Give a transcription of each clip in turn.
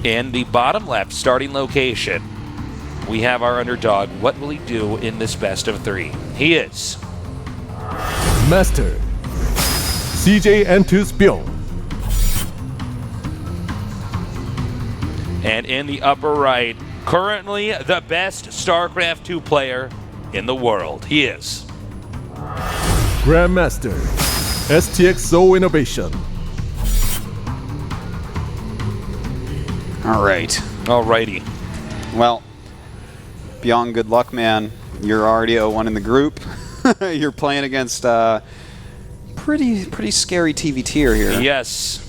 In the bottom left starting location, we have our underdog. What will he do in this best of 3? He is Master CJ ensues Byung. And in the upper right, currently the best StarCraft 2 player in the world. He is Grandmaster STXO Innovation. All right. Alrighty. Well, Byung, good luck, man. You're already 0-1 in the group. You're playing against pretty scary TV tier here. Yes.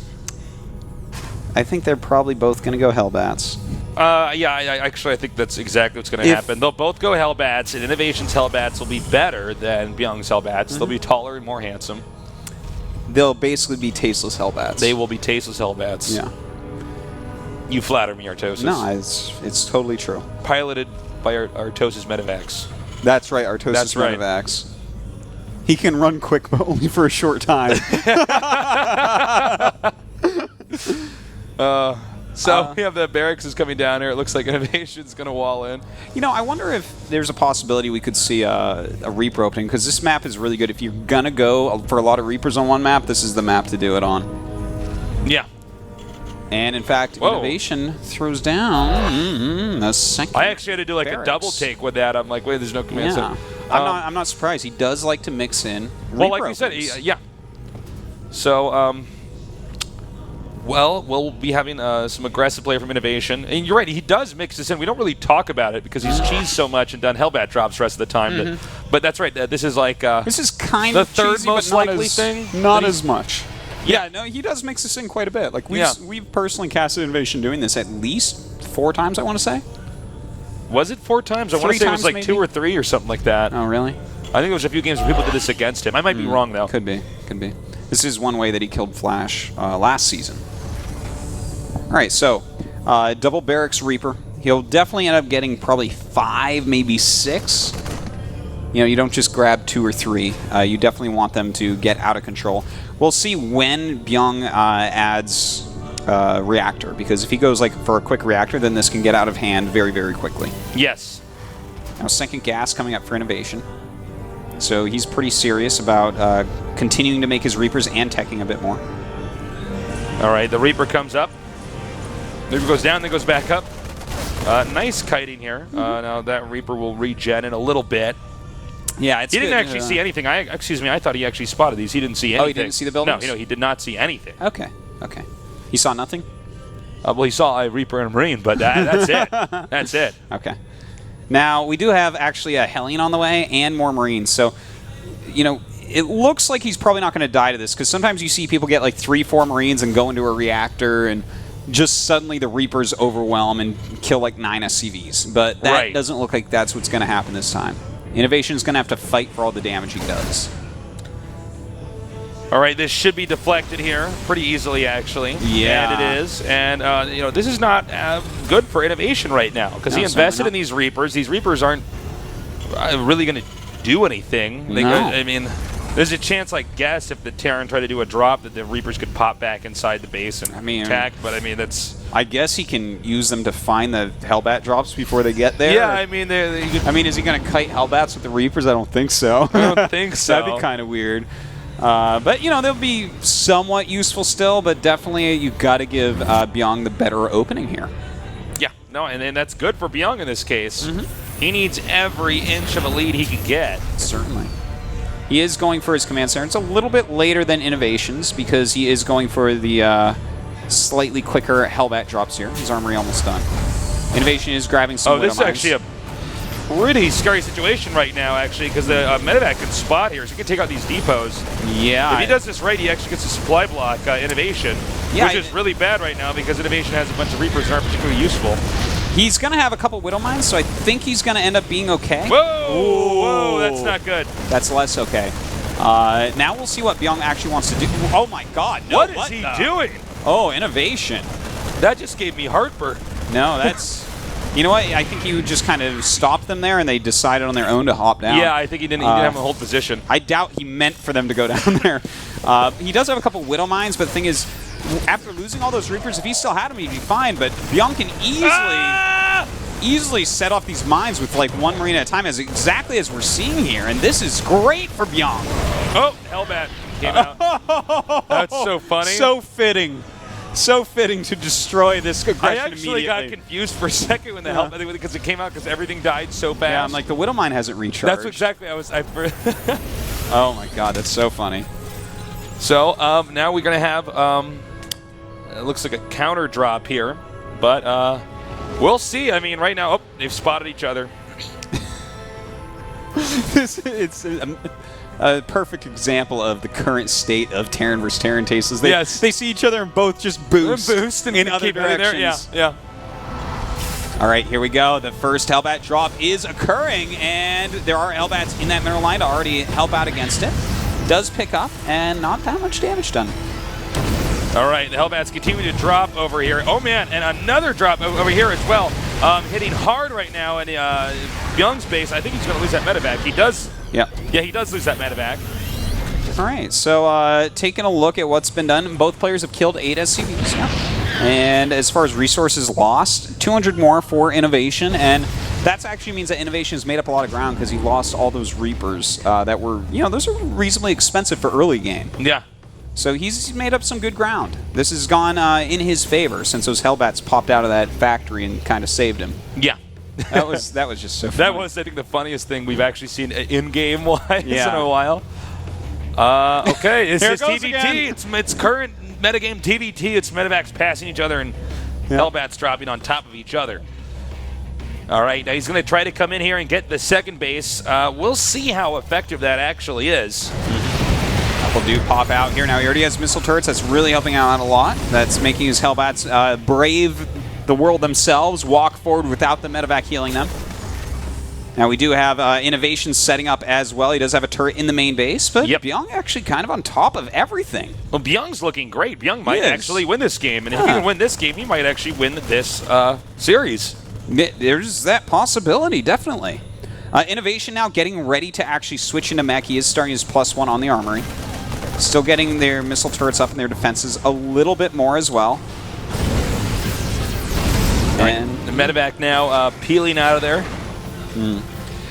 I think they're probably both going to go Hellbats. Yeah, I think that's exactly what's going to happen. They'll both go Hellbats, and Innovation's Hellbats will be better than Byung's Hellbats. They'll be taller and more handsome. They'll basically be tasteless Hellbats. They will be tasteless Hellbats. Yeah. You flatter me, Artosis. No, it's totally true. Piloted by Artosis Medivacs. That's right, Artosis That's right. Medivacs. He can run quick, but only for a short time. So we have the barracks is coming down here. It looks like Innovation's going to wall in. You know, I wonder if there's a possibility we could see a Reaper opening, because this map is really good. If you're going to go for a lot of Reapers on one map, this is the map to do it on. Yeah. And in fact, Innovation throws down a second. I actually had to do like barracks. a double take with that. I'm like, wait, there's no command Yeah. center. I'm not surprised. He does like to mix in Well, Reaper like we said, openings. yeah. So, well, we'll be having some aggressive play from Innovation. And you're right, he does mix this in. We don't really talk about it because he's cheesed so much and done Hellbat drops the rest of the time. But that's right. This is like this is kind the of third cheesy, most but not likely as, thing. Not as much. Yeah, no, he does mix this in quite a bit. Like we've personally casted Innovation doing this at least 4 times, I want to say. Was it 4 times? I want to say it was like maybe? 2 or 3 or something like that. Oh, really? I think there was a few games where people did this against him. I might be wrong, though. Could be. Could be. This is one way that he killed Flash last season. All right, so double Barracks Reaper. He'll definitely end up getting probably 5, maybe 6. You know, you don't just grab 2 or 3. You definitely want them to get out of control. We'll see when Byung adds Reactor, because if he goes like for a quick Reactor, then this can get out of hand very, very quickly. Yes. Now, second gas coming up for Innovation. So he's pretty serious about continuing to make his Reapers and teching a bit more. All right, the Reaper comes up. Reaper goes down, then goes back up. Nice kiting here. Now that Reaper will regen in a little bit. Yeah, it's he didn't good. actually see anything. Excuse me, I thought he actually spotted these. He didn't see anything. Oh, he didn't see the buildings? No, he did not see anything. Okay, okay. He saw nothing? Well, he saw a Reaper and a Marine, but that's it. That's it. Okay. Now, we do have actually a Hellion on the way and more Marines. So, you know, it looks like he's probably not going to die to this, because sometimes you see people get like 3, 4 Marines and go into a Reactor, and just suddenly the Reapers overwhelm and kill like 9 SCVs. But that doesn't look like that's what's going to happen this time. Innovation's going to have to fight for all the damage he does. All right, this should be deflected here pretty easily, actually. Yeah. And it is. And, you know, this is not good for Innovation right now, because he invested in these Reapers. These Reapers aren't really going to do anything. I mean, there's a chance, I guess, if the Terran tried to do a drop, that the Reapers could pop back inside the base and attack. But, I mean, that's... I guess he can use them to find the Hellbat drops before they get there. Yeah, I mean, is he going to kite Hellbats with the Reapers? I don't think so. I don't think so. That'd be kind of weird. But, you know, they'll be somewhat useful still, but definitely you've got to give Byung the better opening here. Yeah, no, and that's good for Byung in this case. He needs every inch of a lead he can get. Certainly. He is going for his command center. It's a little bit later than Innovations, because he is going for the slightly quicker Hellbat drops here. His armory almost done. Innovation is grabbing some this is actually a pretty scary situation right now, actually, because the Medivac can spot here, so he can take out these depots. Yeah. If he does this right, he actually gets a supply block Innovation, which is really bad right now, because Innovation has a bunch of Reapers that aren't particularly useful. He's going to have a couple Widow Mines, so I think he's going to end up being okay. Whoa! Whoa, that's not good. That's less okay. Now we'll see what Byung actually wants to do. Oh my god, no. What is he doing? Oh, Innovation. That just gave me heartburn. No, that's... You know what? I think you just kind of stopped them there, and they decided on their own to hop down. Yeah, I think he didn't have a hold position. I doubt he meant for them to go down there. He does have a couple Widow Mines, but the thing is, after losing all those Reapers, if he still had them, he'd be fine. But Byung can easily set off these mines with like one Marine at a time, exactly as we're seeing here. And this is great for Byung. Oh, Hellbat came out. That's so funny. So fitting. So fitting to destroy this aggression I actually got confused for a second when the Hellbat, because it came out because everything died so fast. Yeah, I'm like, the Widow Mine hasn't recharged. That's exactly Oh my god, that's so funny. So now we're going to have, it looks like a counter drop here, but we'll see. I mean, right now, they've spotted each other. It's a perfect example of the current state of Terran versus Terran tastes. They see each other and both just boost and in other directions. Yeah. All right, here we go. The first Hellbat drop is occurring, and there are Hellbats in that middle line to already help out against it. Does pick up, and not that much damage done. All right, the Hellbats continue to drop over here. Oh, man, and another drop over here as well. Hitting hard right now in Byung's base. I think he's going to lose that medevac. He does. Yeah, he does lose that medevac. All right, so taking a look at what's been done, both players have killed 8 SCVs. Yeah. And as far as resources lost, 200 more for Innovation, and that actually means that Innovation has made up a lot of ground because he lost all those Reapers that were, those are reasonably expensive for early game. Yeah. So he's made up some good ground. This has gone in his favor since those Hellbats popped out of that factory and kind of saved him. Yeah. that was just so funny. That was, I think, the funniest thing we've actually seen in-game wise in a while. Okay, it's TVT. It's current metagame TVT. It's medevacs passing each other and Hellbats dropping on top of each other. All right, now he's going to try to come in here and get the second base. We'll see how effective that actually is. Couple do pop out here. Now he already has missile turrets. That's really helping out a lot. That's making his Hellbats brave the world themselves, walk forward without the medevac healing them. Now we do have Innovation setting up as well. He does have a turret in the main base, but Byung actually kind of on top of everything. Well, Byung's looking great. Byung might actually win this game, and if he can win this game, he might actually win this series. There's that possibility, definitely. Innovation now getting ready to actually switch into mech. He is starting his +1 on the armory. Still getting their missile turrets up in their defenses a little bit more as well. And the medevac now peeling out of there.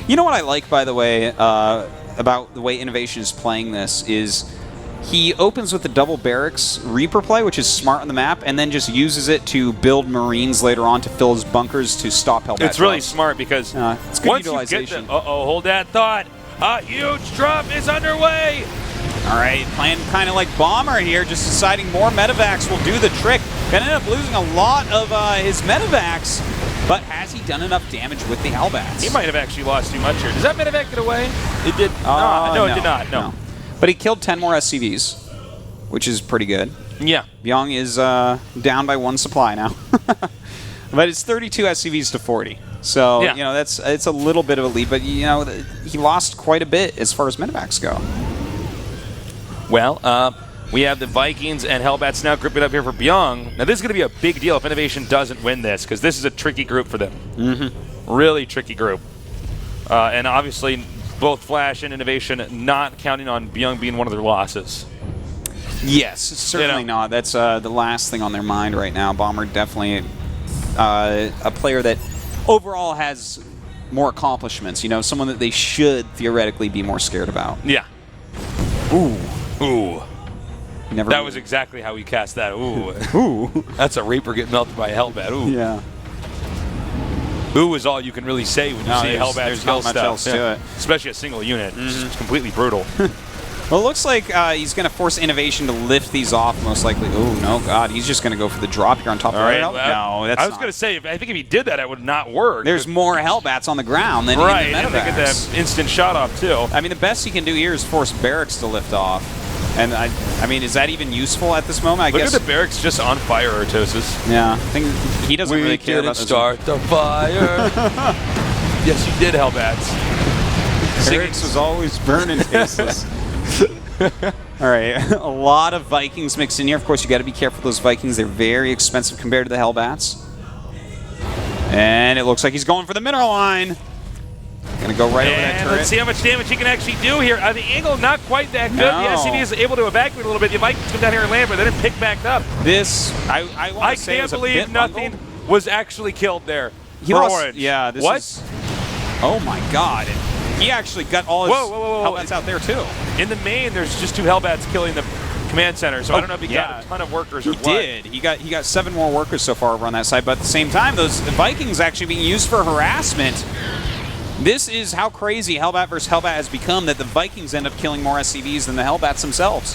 You know what I like, by the way, about the way Innovation is playing this is he opens with the double barracks Reaper play, which is smart on the map, and then just uses it to build Marines later on to fill his bunkers to stop Hellbat. It's really smart because it's good once utilization. you get hold that thought. A huge drop is underway. All right, playing kind of like Bomber here, just deciding more medevacs will do the trick. Gonna end up losing a lot of his medevacs, but has he done enough damage with the Hellbats? He might have actually lost too much here. Does that medevac get away? It did. No, it did not. No. But he killed 10 more SCVs, which is pretty good. Yeah. Byung is down by 1 supply now. But it's 32 SCVs to 40. So, it's a little bit of a lead, but, he lost quite a bit as far as medevacs go. Well, we have the Vikings and Hellbats now grouping up here for Byung. Now, this is going to be a big deal if Innovation doesn't win this, because this is a tricky group for them. Really tricky group. And obviously, both Flash and Innovation not counting on Byung being one of their losses. Yes, certainly not. That's the last thing on their mind right now. Bomber definitely a player that overall has more accomplishments. Someone that they should theoretically be more scared about. Yeah. Ooh. Never that was exactly how we cast that. Ooh. Ooh. That's a Reaper getting melted by a Hellbat. Ooh. Yeah. Ooh is all you can really say when you see Hellbat's kill stuff. Else to it. Especially a single unit. It's completely brutal. Well, it looks like he's going to force Innovation to lift these off, most likely. Oh, no, God. He's just going to go for the drop here on top of the rail. No, that's I was going to say, I think if he did that, it would not work. There's more Hellbats on the ground than in the medevacs. And they get that instant shot off, too. I mean, the best he can do here is force barracks to lift off. And, I mean, is that even useful at this moment? I guess. Look at the barracks just on fire, Artosis. Yeah, I think he doesn't really care about this. Start the fire. Yes, you did, Hellbats. Barracks was always burning tasteless. All right, a lot of Vikings mixed in here. Of course, you got to be careful with those Vikings. They're very expensive compared to the Hellbats. And it looks like he's going for the mineral line. Gonna go right over that turret. Let's see how much damage he can actually do here. The angle not quite that good. No. The SCV is able to evacuate a little bit. The Vikings come down here and land, but they didn't pick back up. This, I want I to say, can't was a believe bit nothing bungled. was actually killed there. He for lost, Orange. Yeah, this what? is... Oh my god. He actually got all his Hellbats out there too. In the main, there's just 2 Hellbats killing the command center, so I don't know if he got a ton of workers or what. He did. He got 7 more workers so far over on that side, but at the same time, those Vikings actually being used for harassment. This is how crazy Hellbat versus Hellbat has become, that the Vikings end up killing more SCVs than the Hellbats themselves.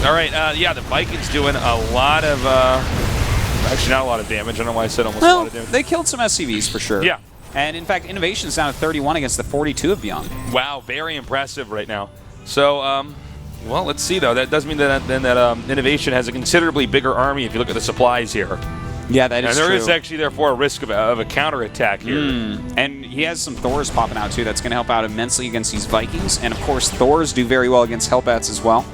All right, yeah, the Vikings doing a lot of, actually not a lot of damage. I don't know why I said almost a lot of damage. They killed some SCVs for sure. Yeah. And in fact, Innovation's down at 31 against the 42 of Young. Wow, very impressive right now. So, well, let's see though. That does mean that Innovation has a considerably bigger army if you look at the supplies here. Yeah, that is true. And there true. is actually therefore a risk of a counterattack here. And he has some Thors popping out too. That's going to help out immensely against these Vikings. And of course, Thors do very well against Hellbats as well.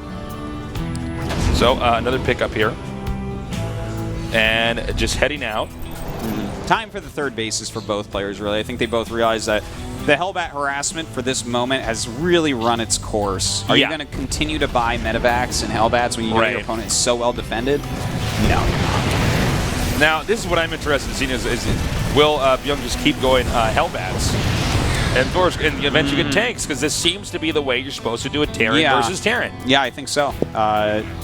So another pickup here. And just heading out. Time for the third bases for both players, really. I think they both realize that the Hellbat harassment for this moment has really run its course. Are you going to continue to buy Medivacs and Hellbats when you know your opponent is so well defended? No. Now, this is what I'm interested in seeing is will Young just keep going Hellbats and Thors and eventually get tanks, because this seems to be the way you're supposed to do a Terran versus Terran. Yeah, I think so.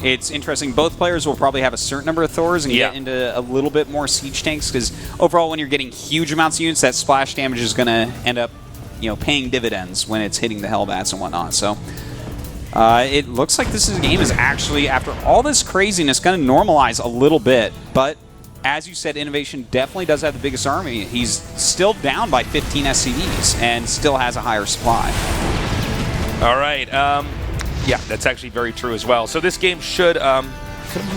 It's interesting. Both players will probably have a certain number of Thors and get into a little bit more siege tanks, because overall when you're getting huge amounts of units, that splash damage is going to end up paying dividends when it's hitting the Hellbats and whatnot. So it looks like this game is actually, after all this craziness, going to normalize a little bit, but as you said, Innovation definitely does have the biggest army. He's still down by 15 SCVs and still has a higher supply. All right. Yeah, that's actually very true as well. So this game should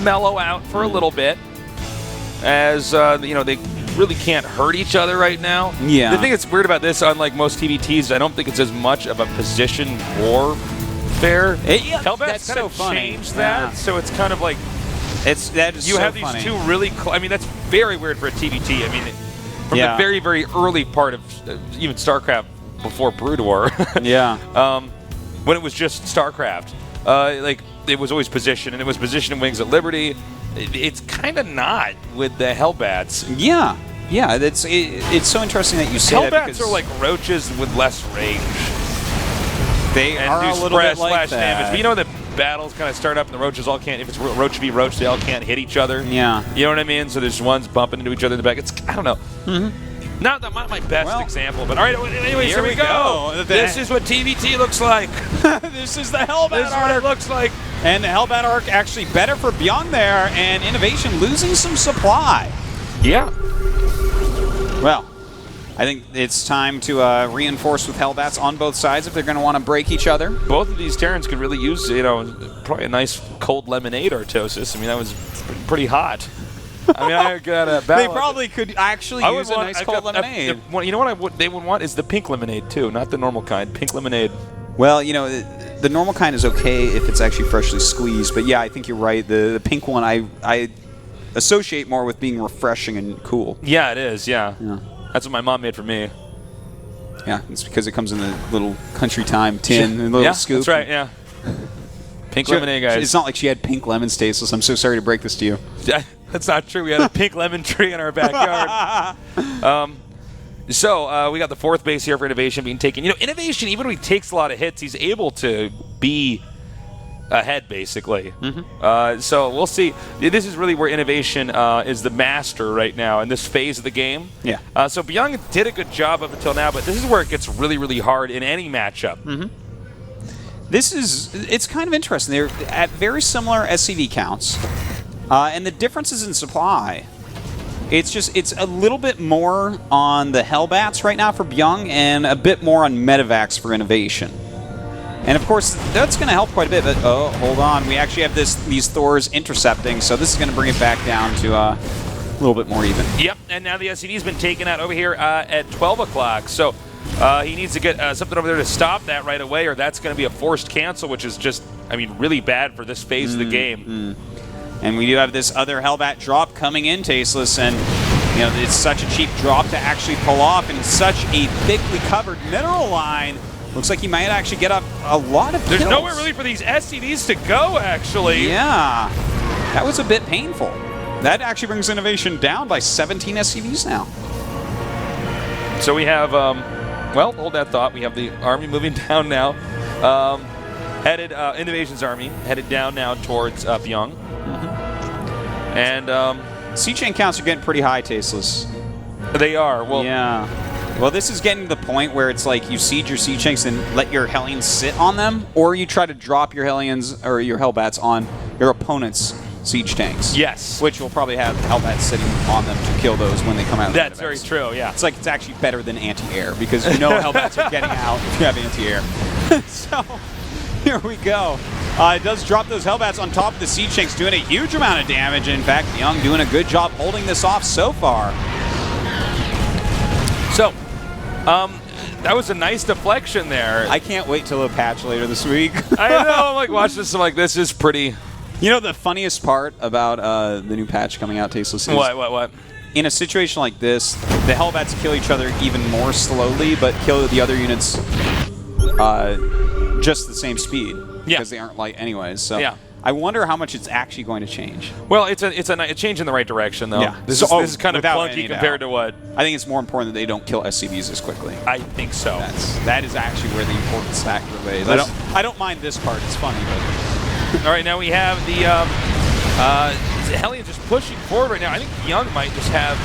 mellow out for a little bit, as they really can't hurt each other right now. Yeah. The thing that's weird about this, unlike most TVTs, I don't think it's as much of a position warfare. Hellbat's kind of changed that, so it's kind of like you have these two really. I mean, that's very weird for a TVT. I mean, from the very, very early part of even StarCraft before Brood War. When it was just StarCraft, like it was always position, and it was position and Wings at Liberty. It's kind of not with the Hellbats. Yeah, it's so interesting that you say that, Hellbats because are like roaches with less range. They are a little bit like that. Damage. But you know the battles kind of start up, and the roaches all can't. If it's roach v roach, they all can't hit each other. Yeah, you know what I mean. So there's ones bumping into each other in the back. It's I don't know. Not my best example, but all right. Anyways, here we go. This is what TVT looks like. This is the Hellbat This is arc. what it looks like. And the Hellbat arc actually better for Byung there, and Innovation losing some supply. Yeah. Well, I think it's time to reinforce with Hellbats on both sides if they're going to want to break each other. Both of these Terrans could really use, probably a nice cold lemonade Artosis. I mean, that was pretty hot. I mean, I got a battle. They probably could actually use a nice cold lemonade. You know what they would want is the pink lemonade too, not the normal kind. Pink lemonade. Well, the normal kind is okay if it's actually freshly squeezed, but yeah, I think you're right. The pink one I associate more with being refreshing and cool. Yeah, it is. Yeah. That's what my mom made for me. Yeah, it's because it comes in the little Country Time tin, the little scoop. That's right. Yeah. Pink lemonade, guys. It's not like she had pink lemons tasteless. I'm so sorry to break this to you. That's not true. We had a pink lemon tree in our backyard. So we got the fourth base here for Innovation being taken. Innovation, even when he takes a lot of hits, he's able to be ahead, basically. So we'll see. This is really where Innovation is the master right now in this phase of the game. Yeah. So Byung did a good job up until now, but this is where it gets really, really hard in any matchup. It's kind of interesting. They're at very similar SCV counts, and the differences in supply. It's a little bit more on the Hellbats right now for Byung, and a bit more on Medivacs for Innovation. And of course, that's going to help quite a bit, but oh, hold on. We actually have these Thors intercepting, so this is going to bring it back down to a little bit more even. Yep, and now the SCV's been taken out over here at 12 o'clock, so he needs to get something over there to stop that right away, or that's going to be a forced cancel, which is just, really bad for this phase of the game. And we do have this other Hellbat drop coming in, Tasteless, and You know, it's such a cheap drop to actually pull off, and such a thickly covered mineral line. Looks like he might actually get up a lot of kills. There's nowhere really for these SCVs to go, actually. Yeah, that was a bit painful. That actually brings innovation down by 17 SCVs now. So we have, well, hold that thought. We have the army moving down now. Headed, Innovation's army, headed down now towards Byung. And Siege chain counts are getting pretty high, Tasteless. they are. Well, Yeah. Well, this is getting to the point where it's like you siege your siege tanks and let your Hellions sit on them, or you try to drop your Hellions or your Hellbats on your opponent's siege tanks. yes. Which will probably have Hellbats sitting on them to kill those when they come out of the That's very Medevacs. true, yeah. It's like it's actually better than anti-air because you know Hellbats are getting out if you have anti-air. So here we go. It does drop those Hellbats on top of the siege tanks, doing a huge amount of damage. In fact, Young doing a good job holding this off so far. So, that was a nice deflection there. I can't wait till a patch later this week. I know, I'm like, watch this, I'm like, this is pretty... You know the funniest part about the new patch coming out, Tasteless? Is What? in a situation like this, the Hellbats kill each other even more slowly, but kill the other units just the same speed. Yeah. Because they aren't light anyways. So Yeah. I wonder how much it's actually going to change. Well, it's a change in the right direction, though. Yeah. This So- is kind of without any clunky compared doubt. to what I think it's more important that they don't kill SCVs as quickly. I think so. That is actually where the important factor lays. I don't mind this part. It's funny, but All right, now we have the Hellions just pushing forward right now. I think Young might just have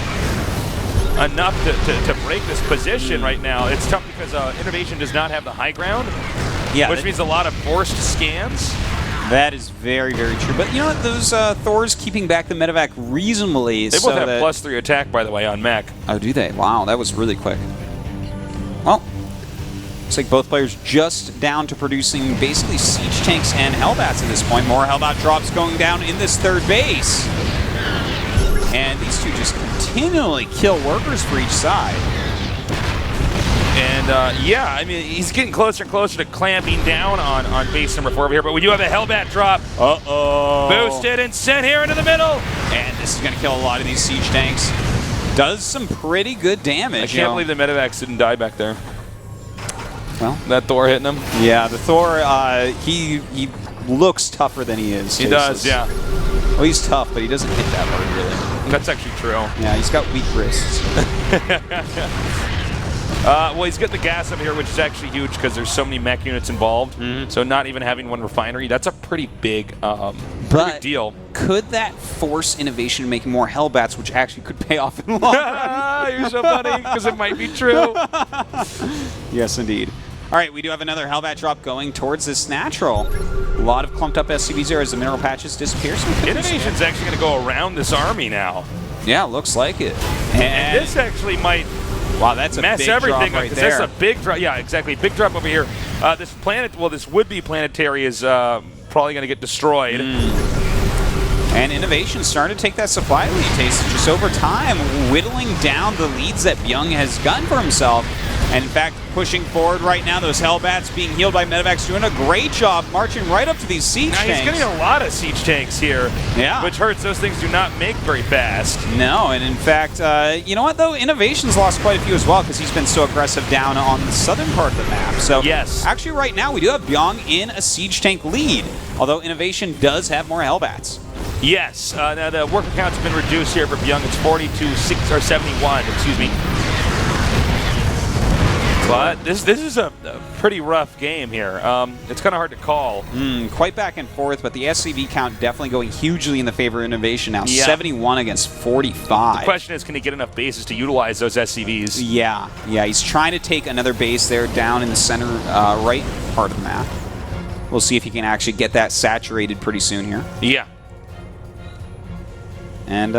enough to break this position right now. It's tough because Innovation does not have the high ground, yeah, which means a lot of forced scans. that is very, very true. But you know what? Those Thors keeping back the medevac reasonably. They so both have that, +3 attack, by the way, on mech. Oh, do they? Wow, that was really quick. Well, looks like both players just down to producing basically siege tanks and Hellbats at this point. More Hellbat drops going down in this third base. And these two just continually kill workers for each side. And yeah, I mean, he's getting closer and closer to clamping down on base number 4 over here, but we do have a Hellbat drop. Uh-oh. Boosted and sent here into the middle. And this is going to kill a lot of these siege tanks. Does some pretty good damage. I can't believe the medevacs didn't die back there. Well, That Thor hitting him. yeah, the Thor, he looks tougher than he is. He does, yeah. Well, he's tough, but he doesn't hit that hard, really. That's actually true. Yeah, he's got weak wrists. Well, he's got the gas up here, which is actually huge because there's so many mech units involved. So not even having one refinery, that's a pretty big, big deal. Could that force Innovation making more Hellbats, which actually could pay off in the long run? You're so funny because it might be true. Yes, indeed. All right, we do have another Hellbat drop going towards this natural. A lot of clumped up SCVs there as the mineral patches disappear. Innovation's actually going to go around this army now. Yeah, looks like it. And this actually might wow, that's a mess big everything drop up. right 'Cause there. That's a big drop. Yeah, exactly. Big drop over here. This planet, well, this would-be planetary is probably going to get destroyed. And Innovation starting to take that supply lead, Taste, just over time, whittling down the leads that Byung has gotten for himself. And in fact, pushing forward right now, those Hellbats being healed by medevacs, doing a great job marching right up to these siege Now tanks. he's getting a lot of siege tanks here, Yeah. which hurts. Those things do not make very fast. No, and in fact, you know what, though? Innovation's lost quite a few as well because he's been so aggressive down on the southern part of the map. So Yes. actually right now, we do have Byung in a siege tank lead, although Innovation does have more Hellbats. Yes. Now the worker count's been reduced here for Byung. It's 71, excuse me. But this is a pretty rough game here. It's kind of hard to call. Quite back and forth, but the SCV count definitely going hugely in the favor of Innovation now. Yeah. 71 against 45. The question is, can he get enough bases to utilize those SCVs? Yeah, he's trying to take another base there down in the center right part of the map. We'll see if he can actually get that saturated pretty soon here. Yeah. And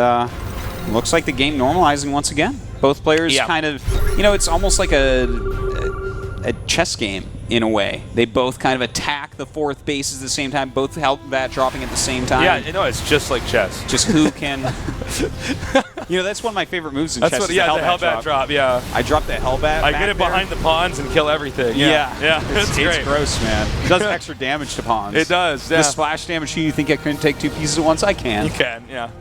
looks like the game normalizing once again. Both players kind of, you know, it's almost like a chess game in a way. They both kind of attack the fourth bases at the same time, both Hellbat dropping at the same time. Yeah, you know, it's just like chess. Just who can... You know, that's one of my favorite moves in chess. That's what, is yeah, the Hellbat drop, yeah. I drop the Hellbat I back get it there. behind the pawns and kill everything. Yeah. It's great. gross, man. It does extra damage to pawns. It does, yeah. The splash damage, you think I couldn't take two pieces at once? I can. You can, yeah.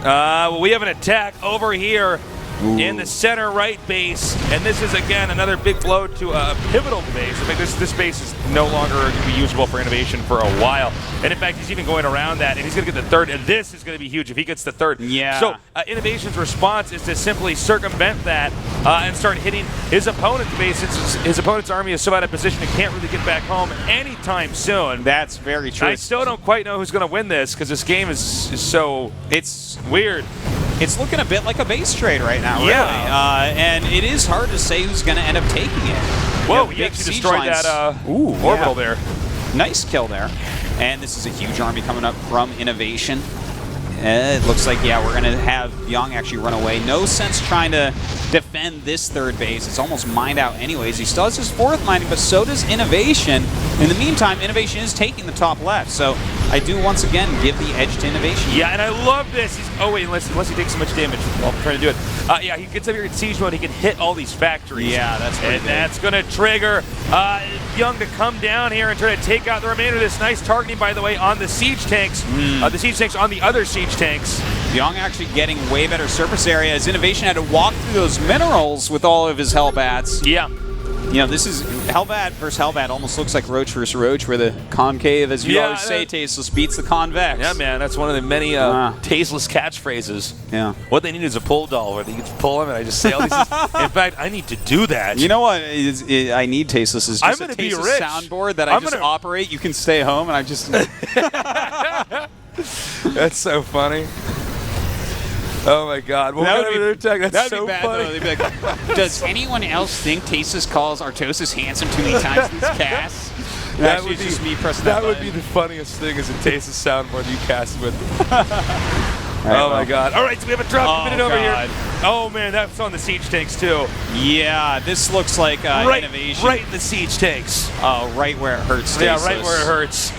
Well, we have an attack over here in the center right base, and this is again another big blow to a pivotal base. I think this base is no longer going to be usable for innovation for a while, and in fact he's even going around that, and he's going to get the third, and this is going to be huge if he gets the third. Yeah. So innovation's response is to simply circumvent that and start hitting his opponent's base. His opponent's army is so out of position it can't really get back home anytime soon. That's very true. I still don't quite know who's going to win this because this game is so weird. It's looking a bit like a base trade right now, really. Yeah. And it is hard to say who's going to end up taking it. Whoa, he actually destroyed that orbital there. Nice kill there. And this is a huge army coming up from Innovation. It looks like, yeah, we're going to have Young actually run away. No sense trying to defend this third base. It's almost mined out anyways. He still has his fourth mining, but so does Innovation. In the meantime, Innovation is taking the top left. So I do once again give the edge to Innovation. Yeah, and I love this. Oh, wait, unless he takes so much damage while I'm trying to do it. Yeah, he gets up here in siege mode. He can hit all these factories. Yeah, that's pretty big. That's going to trigger Young to come down here and try to take out the remainder of this. Nice targeting, by the way, on the siege tanks. The siege tanks on the other siege tanks. Young actually getting way better surface area as Innovation had to walk through those minerals with all of his Hellbats. Yeah. You know, this is Hellbat versus Hellbat. Almost looks like Roach versus Roach, where the concave, as you always say, tasteless beats the convex. Yeah, man, that's one of the many tasteless catchphrases. Yeah. What they need is a pull doll where you can pull them and I just say all these things. In fact, I need to do that. You know what I need tasteless is just I'm a be tasteless rich. soundboard that I just operate. You can stay home, and I just... That's so funny. Oh my God! That's so be bad, funny. though. They'd be like, does anyone else think Tasteless calls Artosis handsome too many times in this cast? That would be just me pressing that that would button. be the funniest thing is a taste of soundboard you cast with. Right, oh my God! All right, so we have a drop minute over God. here. Oh man, that's on the siege tanks too. Yeah, this looks like Innovation. Right in the siege tanks. Oh, right where it hurts. Yeah, Tasteless. right where it hurts.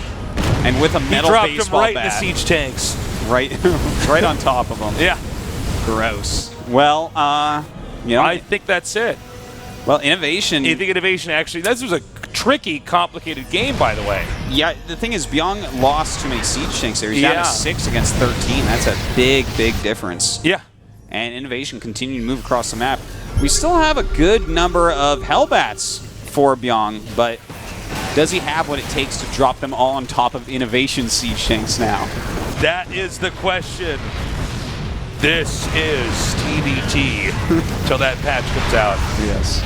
And with a metal dropped baseball him right bat. in the siege tanks. Right, right on top of them. Yeah. Gross. Well, you know, I think that's it. Well, Innovation. You think Innovation actually? This was a tricky, complicated game, by the way. Yeah, the thing is, Byung lost too many siege tanks there. He's down to 6 against 13. That's a big, big difference. Yeah. And Innovation continued to move across the map. We still have a good number of Hellbats for Byung, but does he have what it takes to drop them all on top of Innovation siege tanks now? That is the question. This is TBT till that patch comes out. Yes.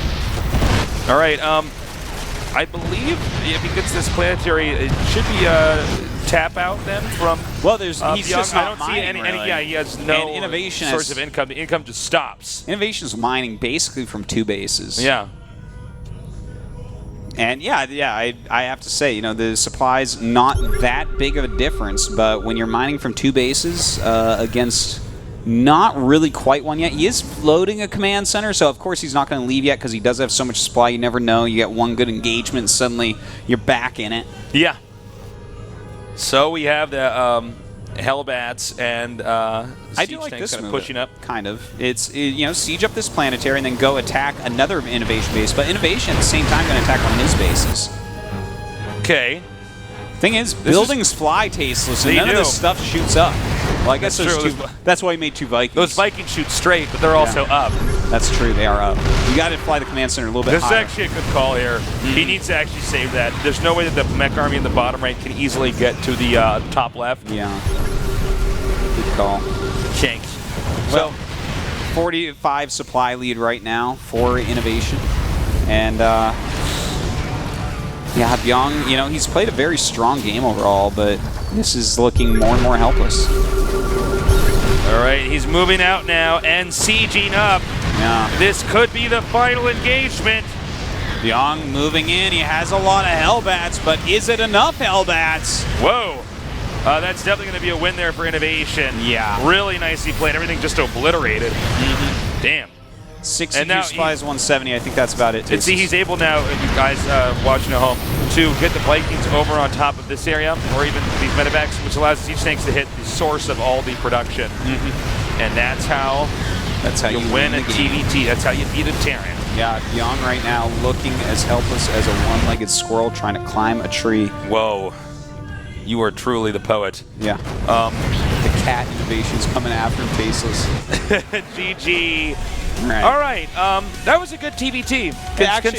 All right. I believe if he gets this planetary, it should be tap out then from. Well, he's just not I don't mining, see any. really. Yeah, he has no And Innovation source of income. The income just stops. Innovation's mining basically from 2 bases. Yeah. And yeah, I have to say, you know, the supply's not that big of a difference, but when you're mining from 2 bases against not really quite one yet, he is floating a command center, so of course he's not going to leave yet because he does have so much supply. You never know. You get one good engagement, and suddenly you're back in it. Yeah. So we have the Hellbats and I do siege like tanks this kind of move, pushing up. Kind of. It's, you know, siege up this planetary and then go attack another Innovation base, but Innovation at the same time going to attack one of his bases. Okay. Thing is, buildings fly tasteless, and none of this stuff shoots up. Well, I guess that's why he made 2 Vikings. Those Vikings shoot straight, but they're also up. That's true, they are up. You got to fly the command center a little bit higher. This is actually a good call here. He needs to actually save that. There's no way that the mech army in the bottom right can easily get to the top left. Yeah. Good call. Shanks. Well, 45 supply lead right now for Innovation. And, yeah, Byung, you know, he's played a very strong game overall, but this is looking more and more helpless. All right, he's moving out now and sieging up. Yeah. This could be the final engagement. Byung moving in. He has a lot of Hellbats, but is it enough Hellbats? Whoa. That's definitely going to be a win there for Innovation. Yeah. Really nicely played. Everything just obliterated. Damn. 6 and now supplies, 170. I think that's about it. And see, he's able now, you guys watching at home, to get the Vikings over on top of this area, or even these medevacs, which allows siege tanks to hit the source of all the production. And that's how you win a TVT. That's how you beat a Terran. Yeah, Byung right now looking as helpless as a one-legged squirrel trying to climb a tree. Whoa. You are truly the poet. Yeah. The cat innovations coming after him, faceless. GG. All right. All right. That was a good TBT. Actually,